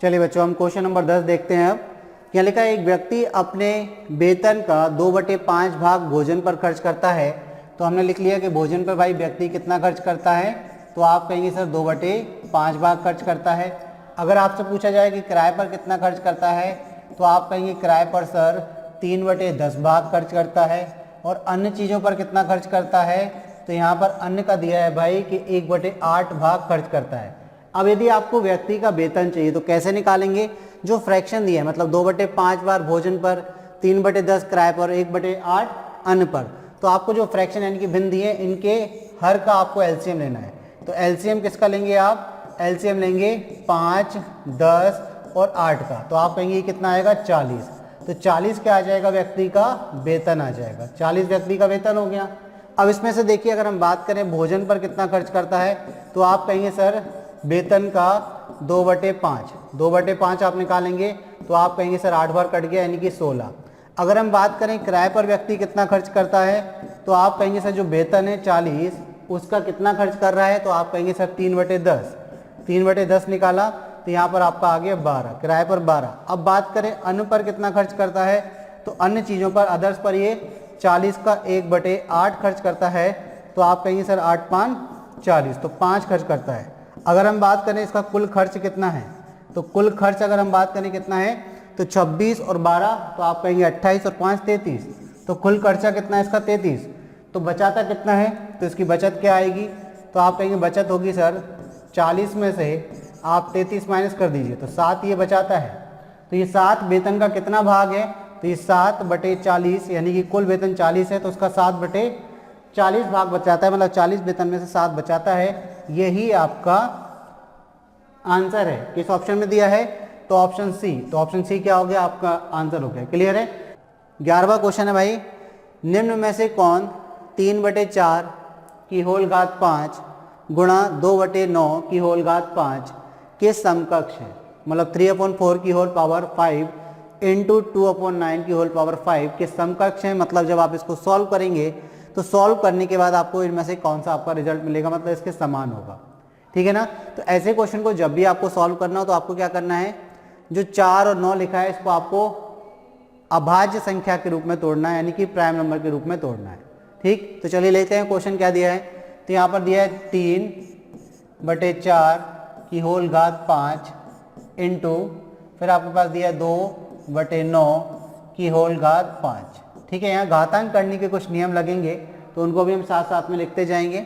चलिए बच्चों, हम क्वेश्चन नंबर 10 देखते हैं। अब यहाँ लिखा है एक व्यक्ति अपने वेतन का 2/5 भाग भोजन पर खर्च करता है। तो हमने लिख लिया कि भोजन पर भाई व्यक्ति कितना खर्च करता है, तो आप कहेंगे सर 2/5 भाग खर्च करता है। अगर आपसे पूछा जाए कि किराए पर कितना खर्च करता है, तो आप कहेंगे किराए पर सर 3/10 भाग खर्च करता है। और अन्य चीज़ों पर कितना खर्च करता है, तो यहाँ पर अन्य का दिया है भाई कि 1/8 भाग खर्च करता है। अब यदि आपको व्यक्ति का वेतन चाहिए तो कैसे निकालेंगे, जो फ्रैक्शन दिया है, मतलब 2/5 बार भोजन पर, 3/10 किराए पर, 1/8 अन्य पर। तो आपको जो फ्रैक्शन यानी कि भिन्न दिए, इनके हर का आपको एलसीएम लेना है। तो एलसीएम किसका लेंगे आप, एलसीएम लेंगे 5, 10 और 8 का। तो आप कहेंगे कितना आएगा 40। तो 40 क्या आ जाएगा, व्यक्ति का वेतन आ जाएगा। 40 व्यक्ति का वेतन हो गया। अब इसमें से देखिए, अगर हम बात करें भोजन पर कितना खर्च करता है, तो आप कहेंगे सर वेतन का 2/5 आप निकालेंगे, तो आप कहेंगे सर 8 बार कट गया यानी कि 16। अगर हम बात करें किराए पर व्यक्ति कितना खर्च करता है, तो आप कहेंगे सर जो वेतन है 40, उसका कितना खर्च कर रहा है, तो आप कहेंगे सर 3/10। 3/10 निकाला तो यहाँ पर आपका आ गया 12, किराए पर 12। अब बात करें अन्य पर कितना खर्च करता है, तो अन्य चीज़ों पर, अदर्स पर ये 40 का 1/8 खर्च करता है। तो आप कहेंगे सर 8 5 40, तो 5 खर्च करता है। अगर हम बात करें इसका कुल खर्च कितना है, तो कुल खर्च अगर हम बात करें कितना है, तो 26 और 12, तो आप कहेंगे 28 और 5 33। तो कुल खर्चा कितना है इसका 33। तो बचाता कितना है, तो इसकी बचत क्या आएगी, तो आप कहेंगे बचत होगी सर 40 में से आप 33 माइनस कर दीजिए, तो 7 ये बचाता है। तो ये 7 वेतन का कितना भाग है, तो ये 7/40 यानी कि कुल वेतन 40 है, तो उसका 7/40 भाग बचाता है, मतलब 40 वेतन में से 7 बचाता है। यही आपका आंसर है। किस ऑप्शन में दिया है, तो ऑप्शन सी। तो ऑप्शन सी क्या हो गया, आपका आंसर हो गया। क्लियर है। 11वां क्वेश्चन है भाई, निम्न में से कौन 3/4 की होल घात 5 गुणा 2/9 की होल घात 5 के समकक्ष है। मतलब 3/4 की होल पावर 5 इंटू 2/9 की होल पावर 5 के समकक्ष है। मतलब जब आप इसको सॉल्व करेंगे, तो सॉल्व करने के बाद आपको इनमें से कौन सा आपका रिजल्ट मिलेगा, मतलब इसके समान होगा। ठीक है ना। तो ऐसे क्वेश्चन को जब भी आपको सॉल्व करना हो, तो आपको क्या करना है, जो 4 और 9 लिखा है, इसको आपको अभाज्य संख्या के रूप में तोड़ना है, यानी कि प्राइम नंबर के रूप में तोड़ना है। ठीक, तो चलिए लेते हैं क्वेश्चन क्या दिया है। तो यहाँ पर दिया है 3/4 की होल घात 5 इंटू, फिर आपके पास दिया है 2/9 की होल घात 5। ठीक है, यहाँ घातांक करने के कुछ नियम लगेंगे, तो उनको भी हम साथ साथ में लिखते जाएंगे।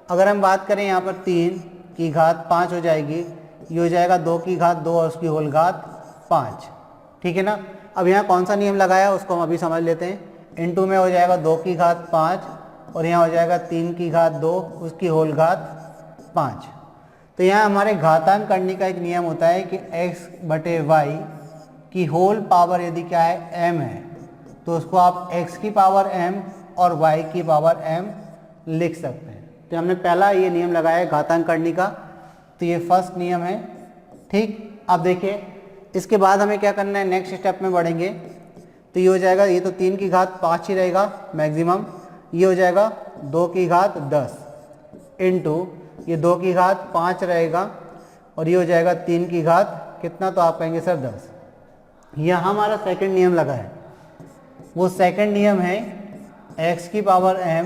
अगर हम बात करें, यहाँ पर 3 की घात 5 हो जाएगी, ये हो जाएगा 2 की घात 2 और उसकी होल घात 5। ठीक है ना। अब यहाँ कौन सा नियम लगाया उसको हम अभी समझ लेते हैं। इनटू में हो जाएगा 2 की घात 5 और यहाँ हो जाएगा 3 की घात 2 उसकी होल घात 5। तो यहाँ हमारे घातांक करने का एक नियम होता है कि x/y की होल पावर यदि क्या है m है, तो उसको आप x की पावर m और y की पावर m लिख सकते हैं। तो हमने पहला ये नियम लगाया है घातांक करने का, तो ये फर्स्ट नियम है। ठीक, अब देखिए इसके बाद हमें क्या करना है, नेक्स्ट स्टेप में बढ़ेंगे। तो ये हो जाएगा, ये तो 3 की घात 5 ही रहेगा मैक्सिमम, ये हो जाएगा 2 की घात 10 इंटू ये 2 की घात 5 रहेगा, और ये हो जाएगा 3 की घात कितना, तो आप कहेंगे सर 10। यह हमारा सेकंड नियम लगा है। वो सेकंड नियम है x की पावर m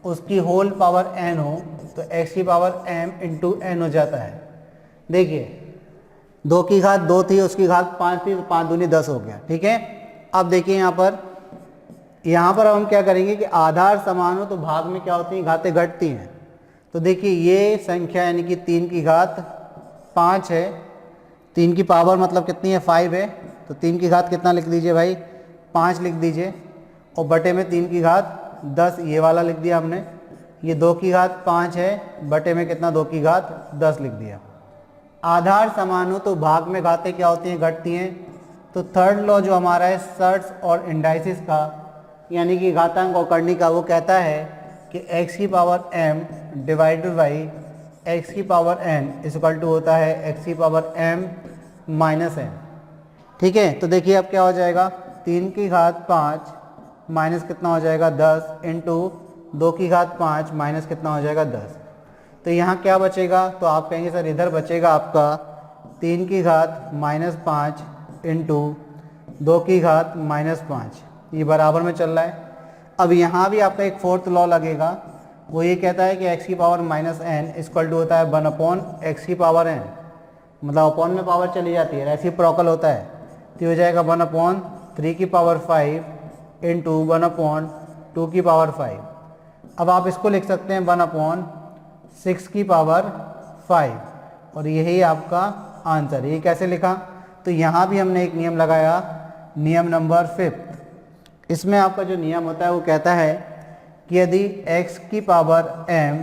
उसकी होल पावर n हो, तो x की पावर m इंटू n हो जाता है। देखिए 2 की घात 2 थी, उसकी घात 5 थी, तो 5 दूनी 10 हो गया। ठीक है। अब देखिए यहाँ पर हम क्या करेंगे कि आधार समान हो तो भाग में क्या होती है, घातें घटती हैं। तो देखिए ये संख्या यानी कि 3 की घात 5 है, 3 की पावर मतलब कितनी है 5 है, तो 3 की घात कितना लिख दीजिए भाई 5 लिख दीजिए, और बटे में 3 की घात 10 ये वाला लिख दिया हमने। ये 2 की घात 5 है, बटे में कितना 2 की घात 10 लिख दिया। आधार समान हो तो भाग में घातें क्या होती हैं, घटती हैं। तो थर्ड लॉ जो हमारा है सर्ट्स और इंडाइसिस का, यानी कि घातांक और करनी का, वो कहता है कि x की power m divided by x की पावर n इक्वल टू होता है x की पावर m माइनस n। ठीक है। तो देखिए अब क्या हो जाएगा, 3 की घात 5 माइनस कितना हो जाएगा 10 इंटू 2 की घात 5 माइनस कितना हो जाएगा 10। तो यहाँ क्या बचेगा, तो आप कहेंगे सर इधर बचेगा आपका 3 की घात -5 इंटू 2 की घात -5, ये बराबर में चल रहा है। अब यहाँ भी आपका एक फोर्थ लॉ लगेगा, वो ये कहता है कि x की पावर -n इक्वल टू होता है 1/x की पावर n, मतलब अपॉन में पावर चली जाती है, रेसिप्रोकल होता है, तो हो जाएगा 1/3 की पावर 5 इंटू 1/2 की पावर 5। अब आप इसको लिख सकते हैं 1/6 की पावर 5 और यही आपका आंसर। ये कैसे लिखा? तो यहाँ भी हमने एक नियम लगाया, नियम नंबर 5। इसमें आपका जो नियम होता है वो कहता है कि यदि x की पावर m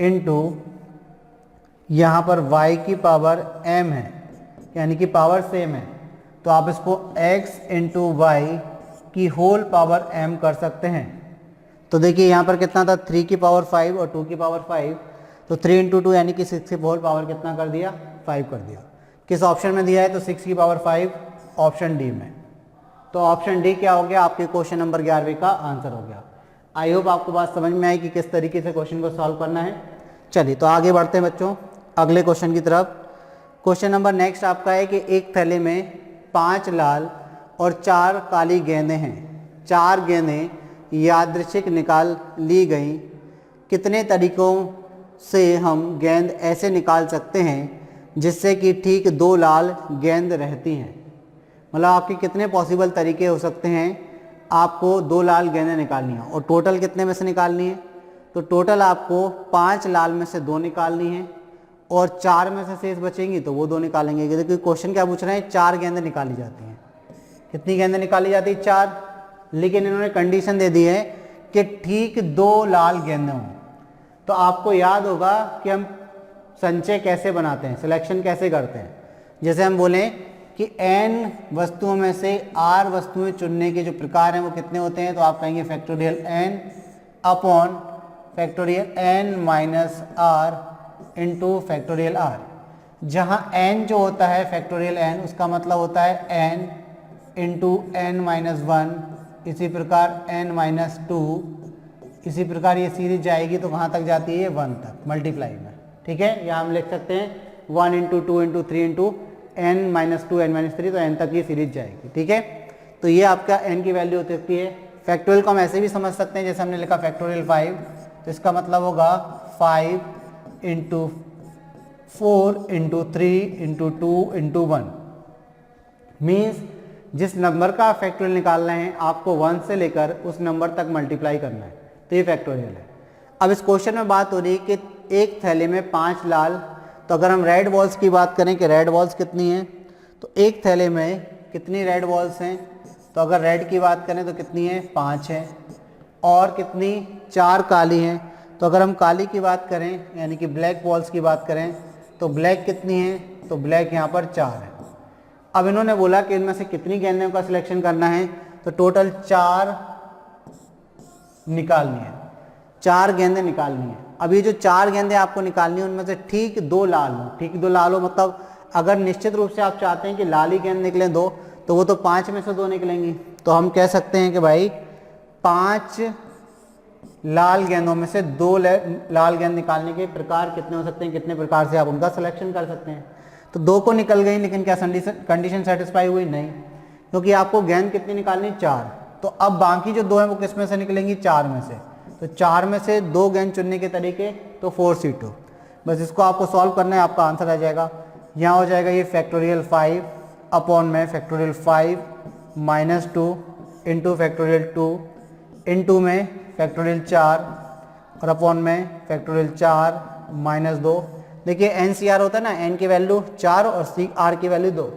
इंटू यहाँ पर y की पावर m है, यानी कि पावर सेम है, तो आप इसको x इंटू वाई की होल पावर m कर सकते हैं। तो देखिए यहाँ पर कितना था, 3 की पावर 5 और 2 की पावर 5, तो 3 इंटू 2 यानी कि 6 की होल पावर कितना कर दिया, 5 कर दिया। किस ऑप्शन में दिया है? तो 6 की पावर 5 ऑप्शन डी में। तो ऑप्शन डी क्या हो गया, आपके क्वेश्चन नंबर 11वें का आंसर हो गया। आई होप आपको बात समझ में आई कि किस तरीके से क्वेश्चन को सॉल्व करना है। चलिए तो आगे बढ़ते हैं बच्चों अगले क्वेश्चन की तरफ। क्वेश्चन नंबर नेक्स्ट आपका है कि एक थैले में 5 लाल और 4 काली गेंदें हैं। 4 गेंदें यादृच्छिक निकाल ली गई। कितने तरीकों से हम गेंद ऐसे निकाल सकते हैं जिससे कि ठीक 2 लाल गेंद रहती हैं? मतलब आपके कितने पॉसिबल तरीके हो सकते हैं आपको 2 लाल गेंदें निकालनी है, और टोटल कितने में से निकालनी है? तो टोटल आपको 5 लाल में से 2 निकालनी है और 4 में से शेष बचेंगी तो वो 2 निकालेंगे। देखिए क्वेश्चन क्या पूछ रहे हैं, 4 गेंदें निकाली जाती हैं। कितनी गेंदें निकाली जाती है? 4। लेकिन इन्होंने कंडीशन दे दी है कि ठीक 2 लाल गेंदें हों। तो आपको याद होगा कि हम संचय कैसे बनाते हैं, सिलेक्शन कैसे करते हैं। जैसे हम बोलें कि n वस्तुओं में से r वस्तुएं चुनने के जो प्रकार हैं वो कितने होते हैं, तो आप कहेंगे factorial n upon factorial n minus r into factorial r। जहाँ n जो होता है फैक्टोरियल n, उसका मतलब होता है n इंटू n माइनस 1, इसी प्रकार n माइनस 2, इसी प्रकार ये सीरीज जाएगी तो कहाँ तक जाती है, 1 तक मल्टीप्लाई में। ठीक है, या हम लिख सकते हैं 1 into 2 into 3 into n minus 2 n minus 3, तो n तक ये सीरीज जाएगी। ठीक है, तो ये आपका n की वैल्यू हो सकती है। फैक्टोरियल को हम ऐसे भी समझ सकते हैं, जैसे हमने लिखा फैक्टोरियल 5, तो इसका मतलब होगा 5 into 4 into 3 into 2 into 1। Means जिस नंबर का फैक्टोरियल निकालना है आपको 1 से लेकर उस नंबर तक मल्टीप्लाई करना है, तो ये फैक्टोरियल है। अब इस क्वेश्चन में बात हो रही है कि एक थैले में 5 लाल, तो अगर हम रेड बॉल्स की बात करें कि रेड बॉल्स कितनी हैं, तो एक थैले में कितनी रेड बॉल्स हैं, तो अगर रेड की बात करें तो कितनी है, 5 है। और कितनी, 4 काली हैं। तो अगर हम काली की बात करें यानी कि ब्लैक बॉल्स की बात करें तो ब्लैक कितनी है, तो ब्लैक यहाँ पर 4 है। अब इन्होंने बोला कि इनमें से कितनी गेंदों का सिलेक्शन करना है, तो टोटल 4 निकालनी है, 4 गेंदें निकालनी है। अब ये जो 4 गेंदें आपको निकालनी है उनमें से ठीक 2 लाल हो। ठीक 2 लाल हो मतलब अगर निश्चित रूप से आप चाहते हैं कि लाल ही गेंद निकलें 2, तो वो तो 5 में से 2 निकलेंगी। तो हम कह सकते हैं कि भाई 5 लाल गेंदों में से 2 लाल गेंद निकालने के प्रकार कितने हो सकते हैं, कितने प्रकार से आप उनका सिलेक्शन कर सकते हैं। तो 2 को निकल गई, लेकिन क्या कंडीशन सेटिस्फाई हुई? नहीं, क्योंकि आपको गेंद कितनी निकालनी, 4। तो अब बाकी जो 2 हैं वो किस में से निकलेंगी, 4 में से। तो 4 में से 2 गेंद चुनने के तरीके, तो 4c2। बस इसको आपको सॉल्व करना है, आपका आंसर आ जाएगा। यहाँ हो जाएगा ये फैक्टोरियल 5 अपॉन में factorial 5 minus 2 into factorial 2 into में फैक्टोरियल 4 और अपॉन में फैक्टोरियल 4 माइनस 2। देखिए NCR होता है ना, n की वैल्यू 4 और CR की वैल्यू 2।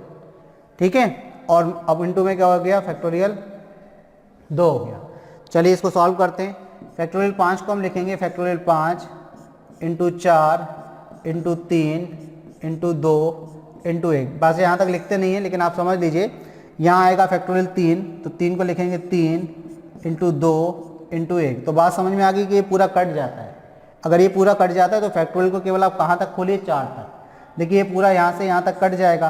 ठीक है, और अब इंटू में क्या हो गया, फैक्टोरियल 2 हो गया। चलिए इसको सॉल्व करते हैं। फैक्टोरियल 5 को हम लिखेंगे factorial 5 into 4 into 3 into 2 into 1। बस यहाँ तक लिखते नहीं है, लेकिन आप समझ लीजिए यहाँ आएगा फैक्टोरियल 3, तो 3 को लिखेंगे 3 इंटू 2 इंटू 1। तो बात समझ में आ गई कि ये पूरा कट जाता है। अगर ये पूरा कट जाता है तो फैक्टोरियल को केवल आप कहाँ तक खोलिए, 4 तक। देखिए ये पूरा यहाँ से यहाँ तक कट जाएगा।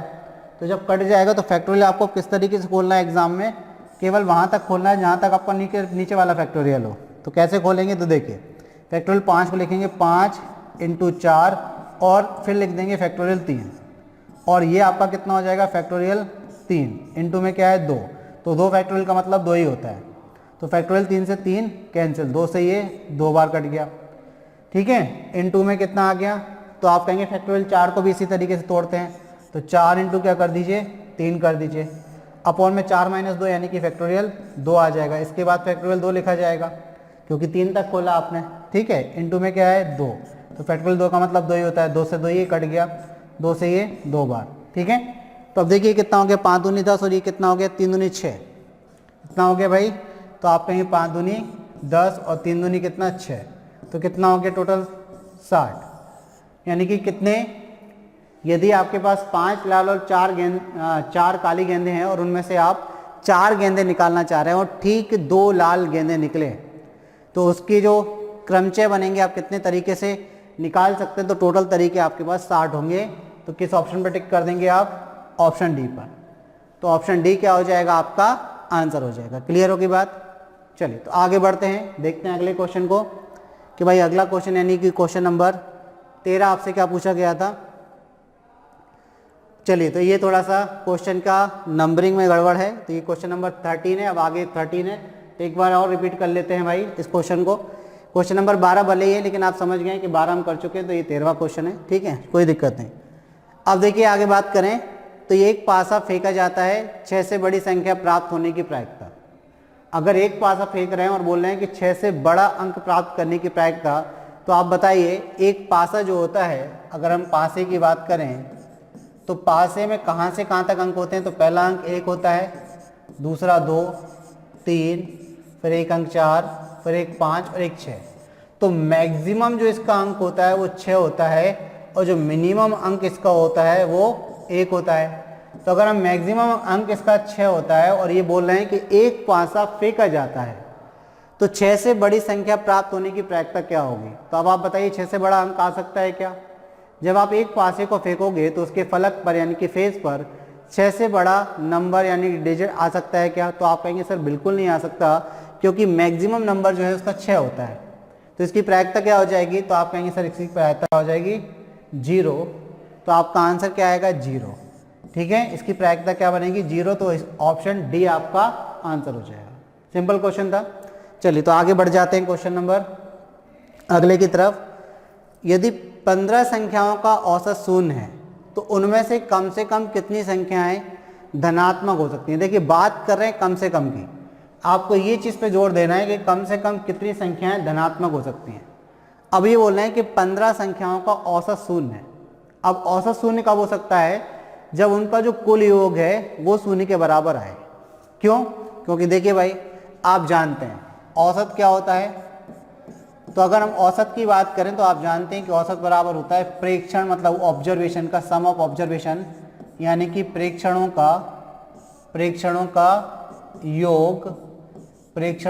तो जब कट जाएगा तो फैक्टोरियल आपको किस तरीके से खोलना है एग्जाम में, केवल वहाँ तक खोलना है जहाँ तक आपका नीचे वाला फैक्टोरियल हो। तो कैसे खोलेंगे, तो देखिए फैक्टोरियल 5 को लिखेंगे 5 इंटू 4 और फिर लिख देंगे फैक्टोरियल 3। और ये आपका कितना हो जाएगा फैक्टोरियल 3 इंटू में क्या है 2, तो 2 फैक्टोरियल का मतलब 2 ही होता है, तो फैक्टोरियल 3 से 3 कैंसिल, 2 से ये 2 बार कट गया, ठीक है। इंटू में कितना आ गया, तो आप कहेंगे फैक्टोरियल 4 को भी इसी तरीके से तोड़ते हैं, तो 4 इंटू क्या कर दीजिए 3 कर दीजिए, अपॉन में 4 माइनस 2 यानी कि फैक्टोरियल 2 आ जाएगा। इसके बाद फैक्टोरियल 2 लिखा जाएगा क्योंकि 3 तक खोला आपने, ठीक है। इंटू में क्या है 2, तो फैक्टोरियल 2 का मतलब 2 ही होता है, 2 से 2 ये कट गया, 2 से ये 2 बार, ठीक है। तो अब देखिए कितना हो गया, 5 दूनी 10 और ये कितना हो गया 3 दूनी 6, कितना हो गया भाई, तो आप कहेंगे 5 दूनी 10 और 3 दूनी कितना 6, तो कितना हो गया टोटल 60, यानी कि कितने, यदि आपके पास 5 लाल और 4 काली गेंदे हैं और उनमें से आप 4 गेंदे निकालना चाह रहे हैं और ठीक 2 लाल गेंदे निकले, तो उसकी जो क्रमचय बनेंगे आप कितने तरीके से निकाल सकते हैं, तो टोटल तरीके आपके पास 60 होंगे। तो किस ऑप्शन पर टिक कर देंगे आप, ऑप्शन डी पर, तो ऑप्शन डी क्या हो जाएगा आपका आंसर हो जाएगा। क्लियर होगी बात, चलिए तो आगे बढ़ते हैं, देखते हैं अगले क्वेश्चन को कि भाई अगला क्वेश्चन यानी कि क्वेश्चन नंबर 13 आपसे क्या पूछा गया था। चलिए तो ये थोड़ा सा क्वेश्चन का नंबरिंग में गड़बड़ है, तो ये क्वेश्चन नंबर 13 है, अब आगे 13 है, तो एक बार और रिपीट कर लेते हैं भाई इस क्वेश्चन को। क्वेश्चन नंबर 12 भले ही है लेकिन आप समझ गए कि 12 हम कर चुके हैं, तो ये 13वां क्वेश्चन है, ठीक है, कोई दिक्कत नहीं। अब देखिए आगे बात करें तो ये एक पासा फेंका जाता है, 6 से बड़ी संख्या प्राप्त होने की प्रायिकता। अगर एक पासा फेंक रहे हैं और बोल रहे हैं कि 6 से बड़ा अंक प्राप्त करने की प्रायिकता, तो आप बताइए एक पासा जो होता है, अगर हम पासे की बात करें तो पासे में कहाँ से कहाँ तक अंक होते हैं, तो पहला अंक 1 होता है, दूसरा 2, 3, फिर एक अंक 4, फिर एक 5 और एक 6। तो मैक्सिमम जो इसका अंक होता है वो 6 होता है और जो मिनिमम अंक इसका होता है वो 1 होता है। तो अगर हम मैक्सिमम अंक इसका 6 होता है और ये बोल रहे हैं कि एक पासा फेंका जाता है, तो 6 से बड़ी संख्या प्राप्त होने की प्रायिकता क्या होगी। तो अब आप बताइए 6 से बड़ा अंक आ सकता है क्या। जब आप एक पासे को फेंकोगे तो उसके फलक पर यानी कि फेस पर 6 से बड़ा नंबर यानी डिजिट आ सकता है क्या, तो आप कहेंगे सर बिल्कुल नहीं आ सकता, क्योंकि मैक्सिमम नंबर जो है उसका 6 होता है। तो इसकी प्रायिकता क्या हो जाएगी, तो आप कहेंगे सर इसकी प्रायिकता हो जाएगी 0, तो आपका आंसर क्या आएगा 0, ठीक है। इसकी प्रायिकता क्या बनेगी 0, तो ऑप्शन डी आपका आंसर हो जाएगा। सिंपल क्वेश्चन था। चलिए तो आगे बढ़ जाते हैं क्वेश्चन नंबर अगले की तरफ। यदि 15 संख्याओं का औसत शून्य है तो उनमें से कम कितनी संख्याएं धनात्मक हो सकती हैं। देखिए बात कर रहे हैं कम से कम की, आपको ये चीज़ पे जोर देना है कि कम से कम कितनी संख्याएं धनात्मक हो सकती हैं। अब ये बोल रहे हैं कि 15 संख्याओं का औसत शून्य है। अब औसत शून्य कब हो सकता है, जब उनका जो कुल योग है वो शून्य के बराबर आए। क्यों, क्योंकि देखिए भाई आप जानते हैं औसत क्या होता है, तो अगर हम औसत की बात करें तो आप जानते हैं कि औसत बराबर होता है प्रेक्षण, मतलब ऑब्जर्वेशन का सम ऑफ ऑब्जर्वेशन, यानी कि प्रेक्षणों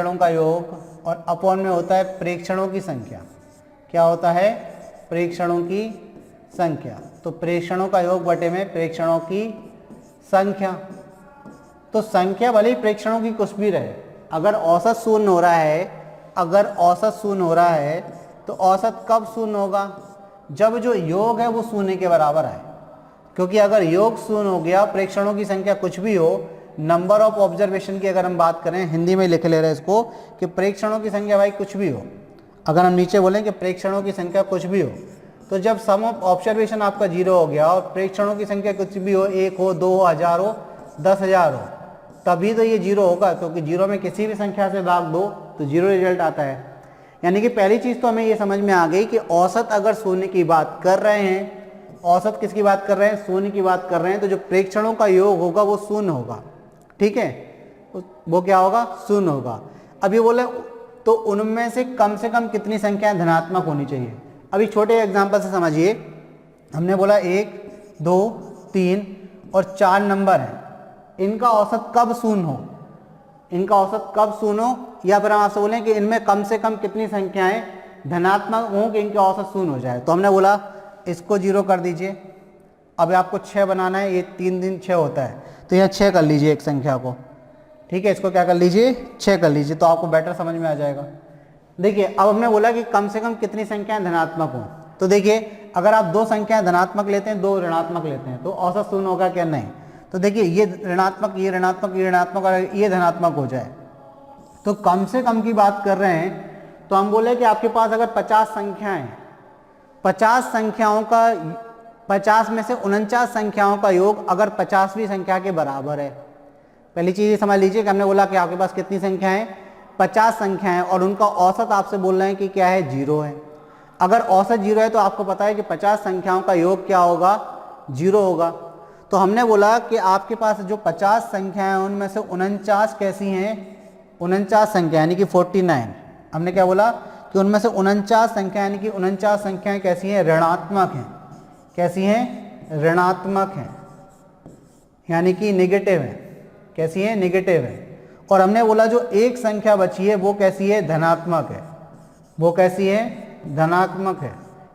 का योग और अपॉन में होता है प्रेक्षणों की संख्या। क्या होता है, प्रेक्षणों की संख्या, तो प्रेक्षणों का योग बटे में प्रेक्षणों की संख्या। तो संख्या भले ही प्रेक्षणों की कुछ भी रहे, अगर औसत शून्य हो रहा है, तो औसत कब शून्य होगा, जब जो योग है वो शून्य के बराबर आए। क्योंकि अगर योग शून्य हो गया, प्रेक्षणों की संख्या कुछ भी हो, नंबर ऑफ ऑब्जर्वेशन की अगर हम बात करें, हिंदी में लिख ले रहे हैं इसको कि प्रेक्षणों की संख्या भाई कुछ भी हो, अगर हम नीचे बोलें कि प्रेक्षणों की संख्या कुछ भी हो, तो जब सम ऑफ ऑब्जर्वेशन आपका 0 हो गया और प्रेक्षणों की संख्या कुछ भी हो, 1 हो, 2 हो, 1000 हो, 10,000 हो, तभी तो ये 0 होगा, क्योंकि 0 में किसी भी संख्या से भाग दो तो 0 रिजल्ट आता है। यानी कि पहली चीज़ तो हमें ये समझ में आ गई कि औसत अगर शून्य की बात कर रहे हैं, औसत किसकी बात कर रहे हैं, शून्य की बात कर रहे हैं, तो जो प्रेक्षणों का योग होगा वो शून्य होगा, ठीक है, वो क्या होगा, शून्य होगा। अब ये बोले तो उनमें से कम कितनी संख्याएं धनात्मक होनी चाहिए। अभी छोटे एग्जाम्पल से समझिए, हमने बोला 1, 2, 3 और 4 नंबर हैं, इनका औसत कब शून्य हो, या फिर हम आपसे बोलें कि इनमें कम से कम कितनी संख्याएं धनात्मक हों कि इनके औसत शून्य हो जाए। तो हमने बोला इसको 0 कर दीजिए। अब आपको 6 बनाना है, ये 3 दिन 6 होता है, तो यहाँ 6 कर लीजिए एक संख्या को, ठीक है, इसको क्या कर लीजिए 6 कर लीजिए, तो आपको बेटर समझ में आ जाएगा। देखिए अब हमने बोला कि कम से कम कितनी संख्याएं धनात्मक हों, तो देखिए अगर आप दो संख्याएं धनात्मक लेते हैं, दो ऋणात्मक लेते हैं, तो औसत शून्य होगा क्या? नहीं। तो देखिए ये ऋणात्मक, ये ऋणात्मक, ये ऋणात्मक और ये धनात्मक हो जाए तो कम से कम की बात कर रहे हैं तो हम बोले कि आपके पास अगर 50 संख्याएं, 50 संख्याओं का 50 में से 49 संख्याओं का योग अगर 50वीं संख्या के बराबर है। पहली चीज ये समझ लीजिए कि हमने बोला कि आपके पास कितनी संख्याएं, 50 संख्याएं, और उनका औसत आपसे बोल रहे हैं कि क्या है? 0 है। अगर औसत 0 है तो आपको पता है कि 50 संख्याओं का योग क्या होगा? 0 होगा। तो हमने बोला कि आपके पास जो 50 संख्याएं हैं उनमें से 49 कैसी हैं? 49 संख्या यानी कि 49। हमने क्या बोला कि उनमें से 49 संख्या यानी कि 49 संख्याएं कैसी हैं? ऋणात्मक हैं। कैसी हैं? ऋणात्मक हैं, यानी कि नेगेटिव है। कैसी है? नेगेटिव है। और हमने बोला जो एक संख्या बची है वो कैसी है? धनात्मक है। वो कैसी है? धनात्मक है।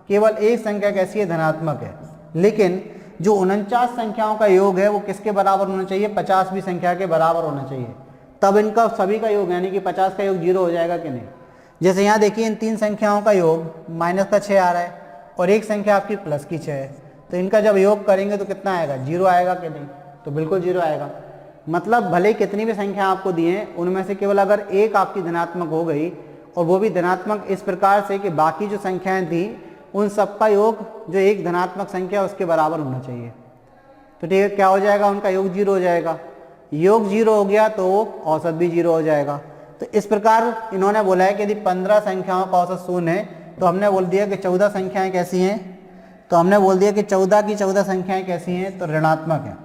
केवल एक संख्या कैसी है? धनात्मक है। लेकिन जो 49 संख्याओं का योग है वो किसके बराबर होना चाहिए? 50वीं संख्या के बराबर होना चाहिए। तब इनका सभी का योग यानी कि 50 का योग 0 हो जाएगा कि नहीं? जैसे यहाँ देखिए इन तीन संख्याओं का योग माइनस का 6 आ रहा है और एक संख्या आपकी प्लस की 6 है, तो इनका जब योग करेंगे तो कितना आएगा? 0 आएगा कि नहीं? तो बिल्कुल 0 आएगा। मतलब भले कितनी भी संख्या आपको दी है उनमें से केवल अगर एक आपकी धनात्मक हो गई, और वो भी धनात्मक इस प्रकार से कि बाकी जो संख्याएं थी उन सबका योग जो एक धनात्मक संख्या उसके बराबर होना चाहिए। तो ठीक है, क्या हो जाएगा? उनका योग 0 हो जाएगा। योग 0 हो गया तो औसत भी 0 हो जाएगा। तो इस प्रकार इन्होंने बोला है कि यदि 15 संख्याओं का औसत शून्य है तो हमने बोल दिया कि 14 संख्याएं कैसी हैं? तो हमने बोल दिया कि 14 की 14 संख्याएं कैसी हैं? तो ऋणात्मक हैं।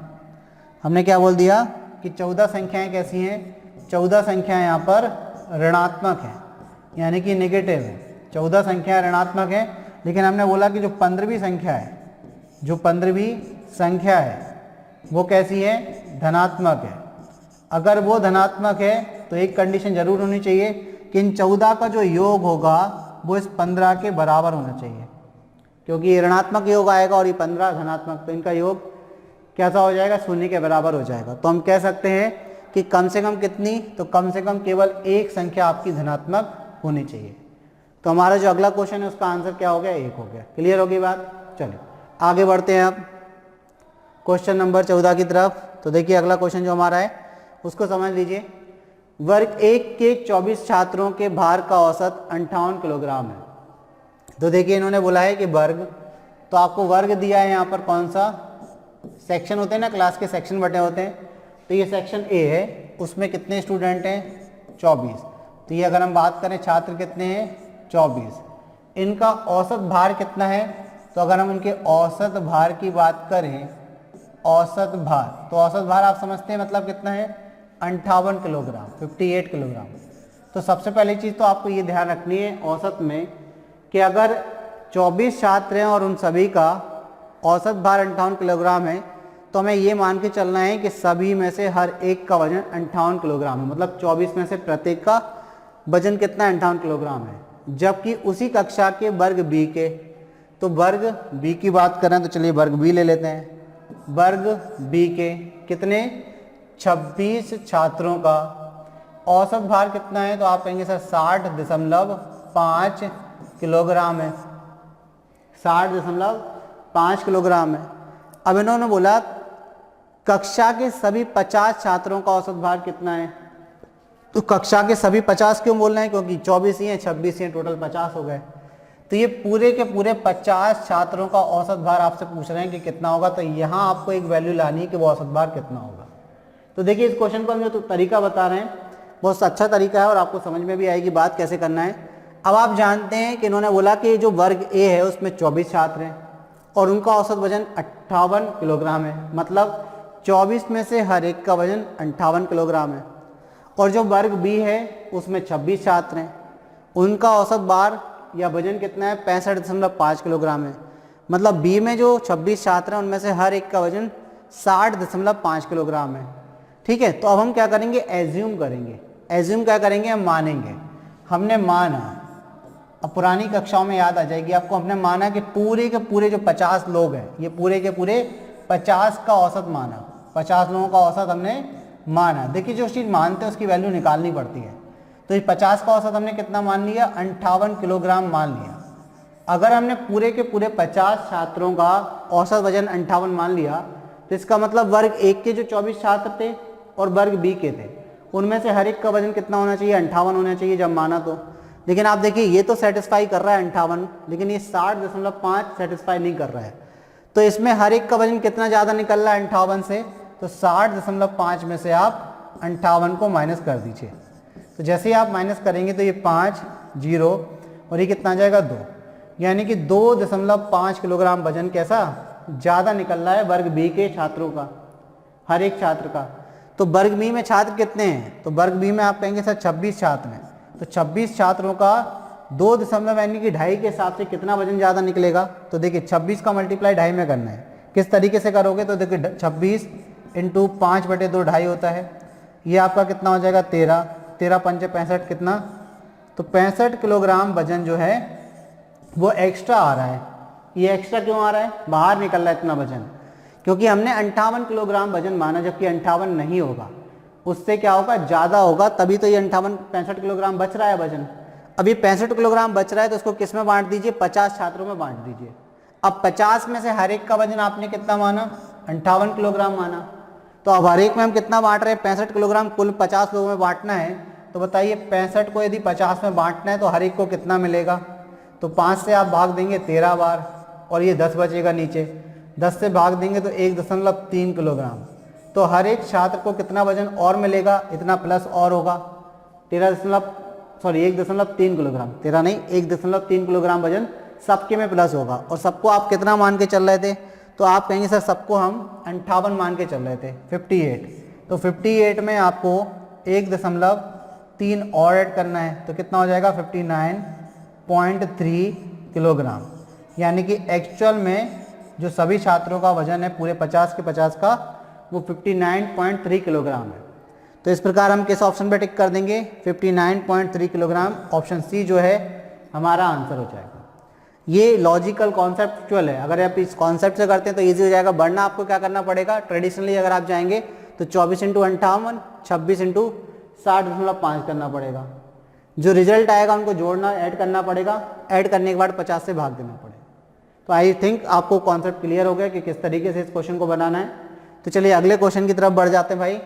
हमने क्या बोल दिया कि 14 संख्याएं कैसी हैं? 14 संख्याएं यहाँ पर ऋणात्मक हैं, यानी कि नेगेटिव है। 14 संख्याएं ऋणात्मक हैं। लेकिन हमने बोला कि जो 15वीं संख्या है, जो 15वीं संख्या है वो कैसी है? धनात्मक है। अगर वो धनात्मक है तो एक कंडीशन जरूर होनी चाहिए कि इन 14 का जो योग होगा वो इस 15 के बराबर होना चाहिए, क्योंकि ये ऋणात्मक योग आएगा और ये 15 धनात्मक, तो इनका योग कैसा हो जाएगा? शून्य के बराबर हो जाएगा। तो हम कह सकते हैं कि कम से कम कितनी? तो कम से कम केवल एक संख्या आपकी धनात्मक होनी चाहिए। तो हमारा जो अगला क्वेश्चन है उसका आंसर क्या हो गया? 1 हो गया। क्लियर होगी बात? चलिए आगे बढ़ते हैं अब क्वेश्चन नंबर 14 की तरफ। तो देखिए अगला क्वेश्चन जो हमारा है उसको समझ लीजिए। वर्ग 1 के 24 छात्रों के भार का औसत 58 किलोग्राम है। तो देखिए इन्होंने बोला है कि वर्ग, तो आपको वर्ग दिया है यहाँ पर कौन सा? सेक्शन होते हैं ना, क्लास के सेक्शन बटे होते हैं। तो ये सेक्शन ए है, उसमें कितने स्टूडेंट हैं? 24। तो ये अगर हम बात करें छात्र कितने हैं? 24। इनका औसत भार कितना है? तो अगर हम इनके औसत भार की बात करें, औसत भार, तो औसत भार आप समझते हैं मतलब कितना है? 58 किलोग्राम, 58 किलोग्राम। तो सबसे पहली चीज़ तो आपको ये ध्यान रखनी है औसत में कि अगर 24 छात्र हैं और उन सभी का औसत भार 58 किलोग्राम है तो हमें ये मान के चलना है कि सभी में से हर एक का वजन 58 किलोग्राम है। मतलब 24 में से प्रत्येक का वजन कितना? 58 किलोग्राम है। जबकि उसी कक्षा के वर्ग बी के, तो वर्ग बी की बात करें तो चलिए वर्ग बी ले लेते हैं। वर्ग बी के कितने? 26 छात्रों का औसत भार कितना है? तो आप कहेंगे सर 60.5 किलोग्राम है। 60.5 किलोग्राम है। अब इन्होंने बोला कक्षा के सभी 50 छात्रों का औसत भार कितना है? तो कक्षा के सभी 50 क्यों बोल रहे हैं? क्योंकि 24 ही हैं, 26 ही हैं, टोटल 50 हो गए। तो ये पूरे के पूरे 50 छात्रों का औसत भार आपसे पूछ रहे हैं कि कितना होगा। तो यहाँ आपको एक वैल्यू लानी है कि वो औसत भार कितना होगा। तो देखिए इस क्वेश्चन को हम जो तरीका बता रहे हैं बहुत अच्छा तरीका है और आपको समझ में भी आएगी बात कैसे करना है। अब आप जानते हैं कि इन्होंने बोला कि जो वर्ग ए है उसमें 24 छात्र हैं और उनका औसत वजन 58 किलोग्राम है। मतलब 24 में से हर एक का वजन 58 किलोग्राम है। और जो वर्ग बी है उसमें 26 छात्र हैं, उनका औसत भार या वजन कितना है? 65.5 किलोग्राम है। मतलब बी में जो 26 छात्र हैं उनमें से हर एक का वजन 60.5 किलोग्राम है। ठीक है, तो अब हम क्या करेंगे? एज्यूम करेंगे। एज्यूम क्या करेंगे? हम मानेंगे। हमने माना, अब पुरानी कक्षाओं में याद आ जाएगी आपको, हमने माना कि पूरे के पूरे जो 50 लोग हैं, ये पूरे के पूरे 50 का औसत माना। 50 लोगों का औसत हमने माना। देखिए जो चीज़ मानते हैं उसकी वैल्यू निकालनी पड़ती है। तो ये 50 का औसत हमने कितना मान लिया? 58 किलोग्राम मान लिया। अगर हमने पूरे के पूरे 50 छात्रों का औसत वजन 58 मान लिया, तो इसका मतलब वर्ग एक के जो 24 छात्र थे और वर्ग बी के थे, उनमें से हर एक का वजन कितना होना चाहिए? 58 होना चाहिए जब माना तो। लेकिन आप देखिए ये तो सेटिस्फाई कर रहा है 58, लेकिन ये 60.5 सेटिस्फाई नहीं कर रहा है। तो इसमें हर एक का वजन कितना ज़्यादा निकल रहा है 58 से, तो 60.5 में से आप 58 को माइनस कर दीजिए। तो जैसे ही आप माइनस करेंगे तो ये 5 0 और ये कितना आ जाएगा 2, यानी कि 2.5 किलोग्राम वजन कैसा ज़्यादा निकल रहा है वर्ग बी के छात्रों का, हर एक छात्र का। तो वर्ग बी में छात्र कितने हैं? तो वर्ग बी में आप कहेंगे सर 26 छात्र हैं, तो 26 छात्रों का 2 यानी कि 2.5 के हिसाब से कितना वजन ज़्यादा निकलेगा? तो देखिए 26 का मल्टीप्लाई 2.5 में करना है। किस तरीके से करोगे? तो देखिए 26 इंटू 5/2 2.5 होता है, ये आपका कितना हो जाएगा 13, 13 पंचे 65 कितना? तो 65 किलोग्राम वजन जो है वो एक्स्ट्रा आ रहा है। ये एक्स्ट्रा क्यों आ रहा है? बाहर निकल रहा है इतना वजन, क्योंकि हमने 58 किलोग्राम वजन माना, जबकि 58 नहीं होगा, उससे क्या होगा ज़्यादा होगा, तभी तो ये 65 किलोग्राम बच रहा है वजन। अभी 65 किलोग्राम बच रहा है तो उसको किस में बांट दीजिए? 50 छात्रों में बांट दीजिए। अब 50 में से हर एक का वजन आपने कितना माना? 58 किलोग्राम माना। तो अब हर एक में हम कितना बांट रहे हैं? 65 किलोग्राम। कुल 50 लोगों में बांटना है, तो बताइए 65 को यदि 50 में बांटना है तो हर एक को कितना मिलेगा? तो 5 से आप भाग देंगे 13 बार और ये 10 बचेगा नीचे, 10 से भाग देंगे तो 1.3 किलोग्राम। तो हर एक छात्र को कितना वजन और मिलेगा? इतना प्लस और होगा 1.3 किलोग्राम, 13 नहीं 1.3 किलोग्राम वजन सबके में प्लस होगा। और सबको आप कितना मान के चल रहे थे? तो आप कहेंगे सर सबको हम 58 मान के चल रहे थे, 58। तो 58 में आपको 1.3 और ऐड करना है, तो कितना हो जाएगा? 59.3 किलोग्राम। यानी कि एक्चुअल में जो सभी छात्रों का वजन है पूरे 50 के 50 का, वो 59.3 किलोग्राम है। तो इस प्रकार हम किस ऑप्शन पे टिक कर देंगे? 59.3 किलोग्राम। ऑप्शन सी जो है हमारा आंसर हो जाएगा। ये लॉजिकल कॉन्सेप्चुअल है, अगर आप इस कॉन्सेप्ट से करते हैं तो ईजी हो जाएगा। बढ़ना आपको क्या करना पड़ेगा? ट्रेडिशनली अगर आप जाएंगे तो 24 इंटू 58, 26 इंटू 60.5 करना पड़ेगा। जो रिजल्ट आएगा उनको जोड़ना, ऐड करना पड़ेगा, ऐड करने के बाद 50 से भाग देना पड़ेगा। तो आई थिंक आपको कॉन्सेप्ट क्लियर हो गया कि किस तरीके से इस क्वेश्चन को बनाना है। तो चलिए अगले क्वेश्चन की तरफ बढ़ जाते हैं भाई।